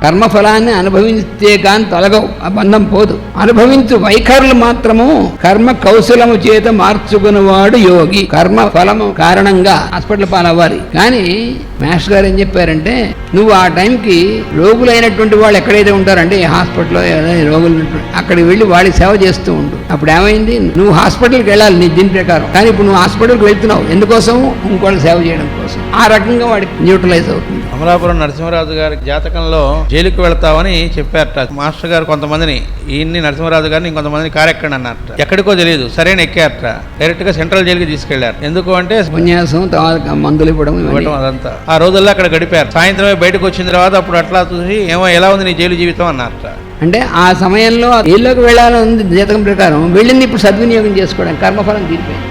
కర్మఫలాన్ని అనుభవించే కాని తొలగవు, ఆ బంధం పోదు. అనుభవించు వైఖరులు మాత్రము కర్మ కౌశలము చేత మార్చుకున్నవాడు యోగి. కర్మ ఫలము కారణంగా హాస్పిటల్ పాలవ్వాలి. కానీ మాస్టర్ గారు ఏం చెప్పారంటే, నువ్వు ఆ టైంకి రోగులైనటువంటి వాళ్ళు ఎక్కడైతే ఉంటారంటే ఈ హాస్పిటల్లో రోగులు అక్కడికి వెళ్ళి వాడికి సేవ చేస్తూ ఉండు. అప్పుడు ఏమైంది, నువ్వు హాస్పిటల్కి వెళ్ళాలి నీ దీని ప్రకారం, కానీ ఇప్పుడు నువ్వు హాస్పిటల్కి వెళ్తున్నావు ఎందుకోసం? ఇంకోళ్ళకి సేవ చేయడం కోసం. ఆ రకంగా వాడికి న్యూట్రలైజ్ అవుతుంది. అమలాపురం నరసింహరాజు గారి జాతకంలో జైలుకు వెళ్తావని చెప్పారట మాస్టర్ గారు. కొంతమందిని ఈయన్ని నరసింహరాజు గారిని ఇంకొంతమందిని కారెక్కండి అన్నారట. ఎక్కడికో తెలియదు, సరైన ఎక్కారట. డైరెక్ట్ గా సెంట్రల్ జైలుకి తీసుకెళ్లారు. ఎందుకు అంటే ఉపన్యాసం, మందులు ఇవ్వడం అదంతా. ఆ రోజుల్లో అక్కడ గడిపారు. సాయంత్రమే బయటకు వచ్చిన తర్వాత అప్పుడు అట్లా చూసి ఏమో ఎలా ఉంది నీ జైలు జీవితం అన్నారట. అంటే ఆ సమయంలో జైల్లోకి వెళ్ళాలని ఉంది జాతకం ప్రకారం, వెళ్ళింది ఇప్పుడు సద్వినియోగం చేసుకోవడం, కర్మఫలం తీరిపోయింది.